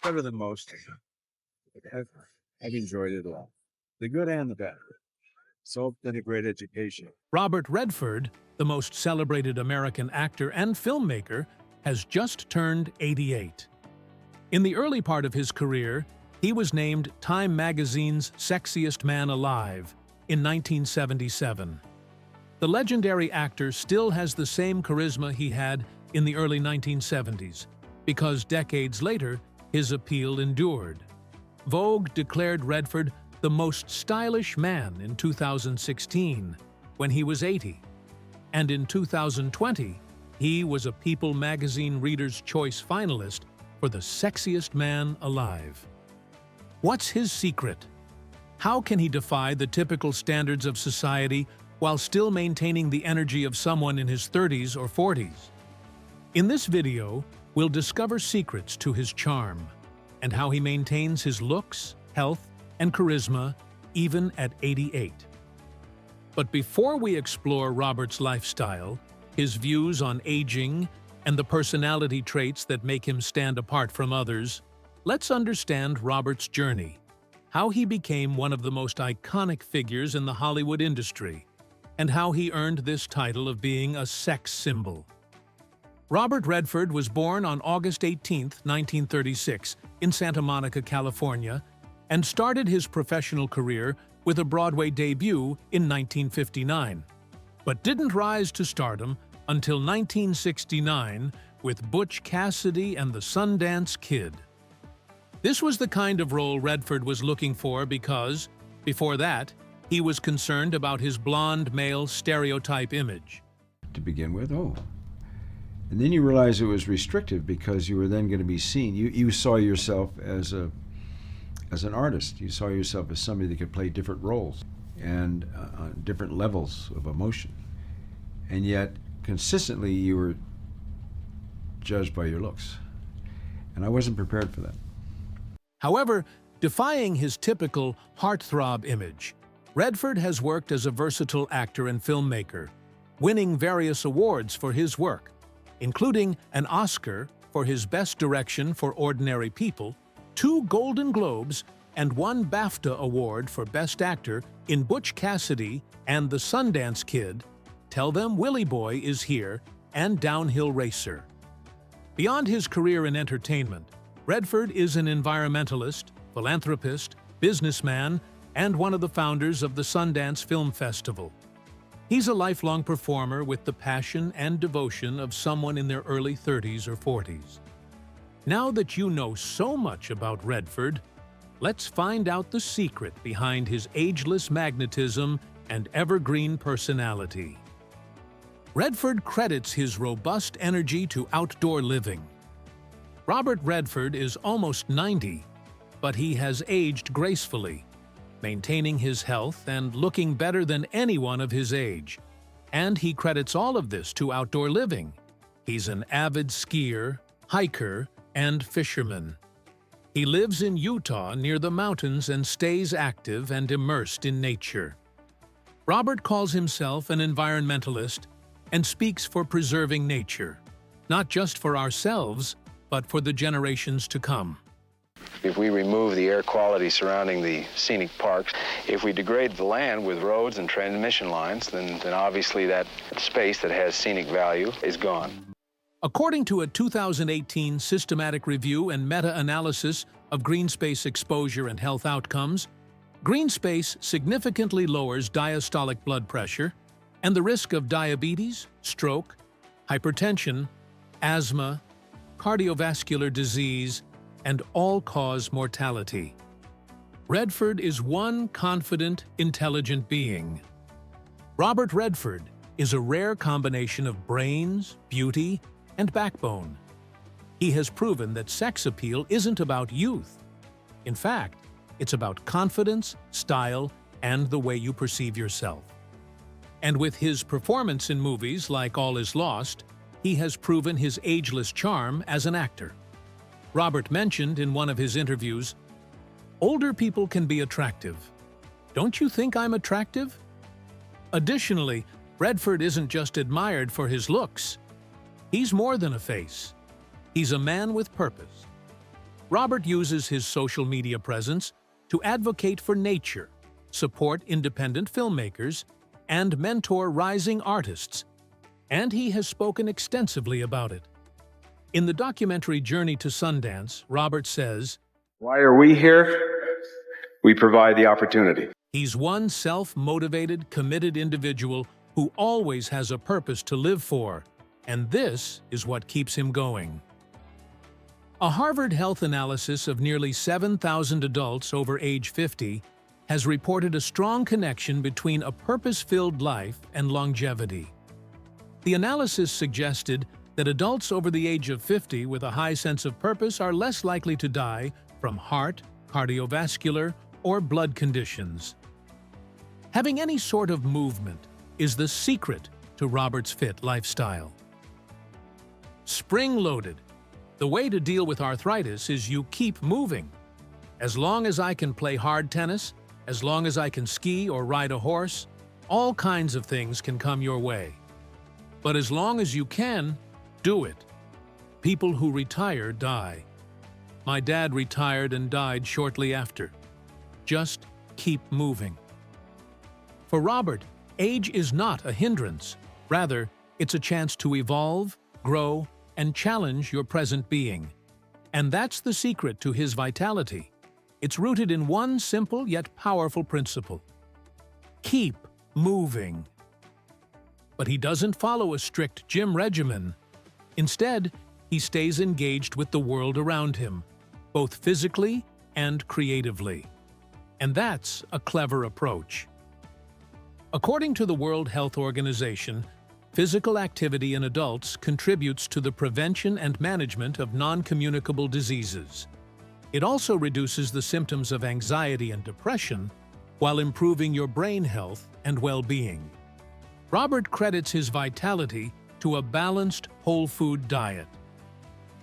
better than most. I've, I've enjoyed it all, the good and the bad. So been a great education. Robert Redford, the most celebrated American actor and filmmaker, has just turned 88. In the early part of his career, he was named Time magazine's Sexiest Man Alive in 1977. The legendary actor still has the same charisma he had in the early 1970s, because decades later, his appeal endured. Vogue declared Redford the most stylish man in 2016, when he was 80. And in 2020, he was a People magazine Reader's Choice finalist for the sexiest man alive. What's his secret? How can he defy the typical standards of society while still maintaining the energy of someone in his 30s or 40s? In this video, we'll discover secrets to his charm and how he maintains his looks, health, and charisma even at 88. But before we explore Robert's lifestyle, his views on aging, and the personality traits that make him stand apart from others, let's understand Robert's journey, how he became one of the most iconic figures in the Hollywood industry, and how he earned this title of being a sex symbol. Robert Redford was born on August 18, 1936, in Santa Monica, California, and started his professional career with a Broadway debut in 1959, but didn't rise to stardom until 1969 with Butch Cassidy and the Sundance Kid. This was the kind of role Redford was looking for because, before that, he was concerned about his blonde male stereotype image. To begin with, and then you realize it was restrictive because you were then going to be seen. You saw yourself as an artist. You saw yourself as somebody that could play different roles and different levels of emotion. And yet, consistently, you were judged by your looks. And I wasn't prepared for that. However, defying his typical heartthrob image, Redford has worked as a versatile actor and filmmaker, winning various awards for his work, including an Oscar for his Best Direction for Ordinary People, 2 Golden Globes, and 1 BAFTA Award for Best Actor in Butch Cassidy and the Sundance Kid, Tell Them Willie Boy Is Here, and Downhill Racer. Beyond his career in entertainment, Redford is an environmentalist, philanthropist, businessman, and one of the founders of the Sundance Film Festival. He's a lifelong performer with the passion and devotion of someone in their early 30s or 40s. Now that you know so much about Redford, let's find out the secret behind his ageless magnetism and evergreen personality. Redford credits his robust energy to outdoor living. Robert Redford is almost 90, but he has aged gracefully, maintaining his health and looking better than anyone of his age. And he credits all of this to outdoor living. He's an avid skier, hiker, and fisherman. He lives in Utah near the mountains and stays active and immersed in nature. Robert calls himself an environmentalist and speaks for preserving nature, not just for ourselves, but for the generations to come. If we remove the air quality surrounding the scenic parks, if we degrade the land with roads and transmission lines, then obviously that space that has scenic value is gone. According to a 2018 systematic review and meta-analysis of green space exposure and health outcomes, green space significantly lowers diastolic blood pressure and the risk of diabetes, stroke, hypertension, asthma, cardiovascular disease, and all-cause mortality. Redford is one confident, intelligent being. Robert Redford is a rare combination of brains, beauty, and backbone. He has proven that sex appeal isn't about youth. In fact, it's about confidence, style, and the way you perceive yourself. And with his performance in movies like All Is Lost, he has proven his ageless charm as an actor. Robert mentioned in one of his interviews, "Older people can be attractive. Don't you think I'm attractive?" Additionally, Redford isn't just admired for his looks. He's more than a face. He's a man with purpose. Robert uses his social media presence to advocate for nature, support independent filmmakers, and mentor rising artists, and he has spoken extensively about it. In the documentary Journey to Sundance, Robert says, "Why are we here? We provide the opportunity." he's one self-motivated, committed individual who always has a purpose to live for, and this is what keeps him going. A Harvard Health analysis of nearly 7,000 adults over age 50 has reported a strong connection between a purpose-filled life and longevity. The analysis suggested that adults over the age of 50 with a high sense of purpose are less likely to die from heart, cardiovascular, or blood conditions. Having any sort of movement is the secret to Robert's fit lifestyle. Spring-loaded. The way to deal with arthritis is you keep moving. As long as I can play hard tennis, as long as I can ski or ride a horse, all kinds of things can come your way. But as long as you can, do it. People who retire die. My dad retired and died shortly after. Just keep moving. For Robert, age is not a hindrance. Rather, it's a chance to evolve, grow, and challenge your present being. And that's the secret to his vitality. It's rooted in one simple yet powerful principle. Keep moving. But he doesn't follow a strict gym regimen. Instead, he stays engaged with the world around him, both physically and creatively. And that's a clever approach. According to the World Health Organization, physical activity in adults contributes to the prevention and management of non-communicable diseases. It also reduces the symptoms of anxiety and depression while improving your brain health and well-being. Robert credits his vitality to a balanced, whole-food diet.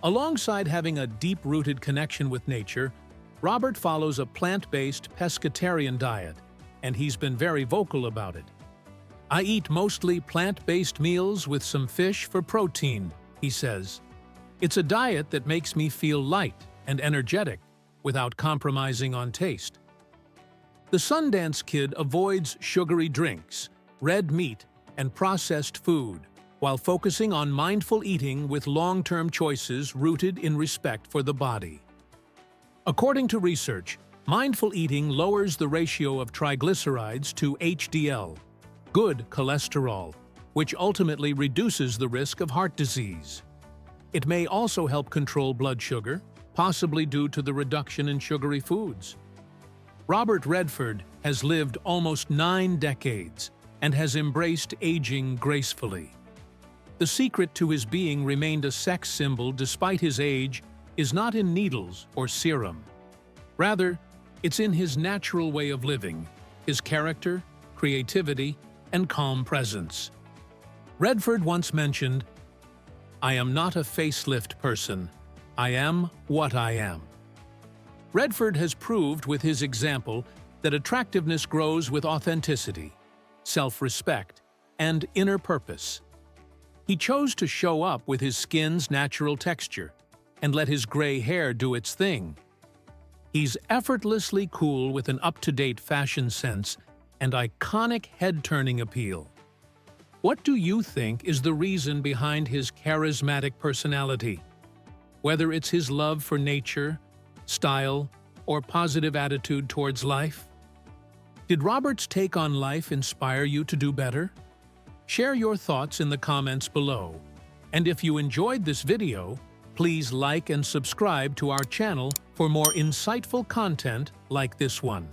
Alongside having a deep-rooted connection with nature, Robert follows a plant-based pescatarian diet, and he's been very vocal about it. "I eat mostly plant-based meals with some fish for protein," he says. "It's a diet that makes me feel light and energetic without compromising on taste." The Sundance Kid avoids sugary drinks, red meat, and processed food, while focusing on mindful eating with long-term choices rooted in respect for the body. According to research, mindful eating lowers the ratio of triglycerides to HDL, good cholesterol, which ultimately reduces the risk of heart disease. It may also help control blood sugar, possibly due to the reduction in sugary foods. Robert Redford has lived almost 9 decades and has embraced aging gracefully. The secret to his being remained a sex symbol despite his age is not in needles or serum. Rather, it's in his natural way of living, his character, creativity, and calm presence. Redford once mentioned, "I am not a facelift person. I am what I am." Redford has proved with his example that attractiveness grows with authenticity, self-respect, and inner purpose. He chose to show up with his skin's natural texture and let his gray hair do its thing. He's effortlessly cool with an up-to-date fashion sense and iconic head-turning appeal. What do you think is the reason behind his charismatic personality? Whether it's his love for nature, style, or positive attitude towards life? Did Robert's take on life inspire you to do better? Share your thoughts in the comments below. And if you enjoyed this video, please like and subscribe to our channel for more insightful content like this one.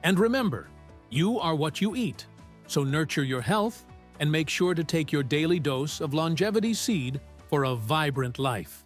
And remember, you are what you eat, so nurture your health and make sure to take your daily dose of longevity seed for a vibrant life.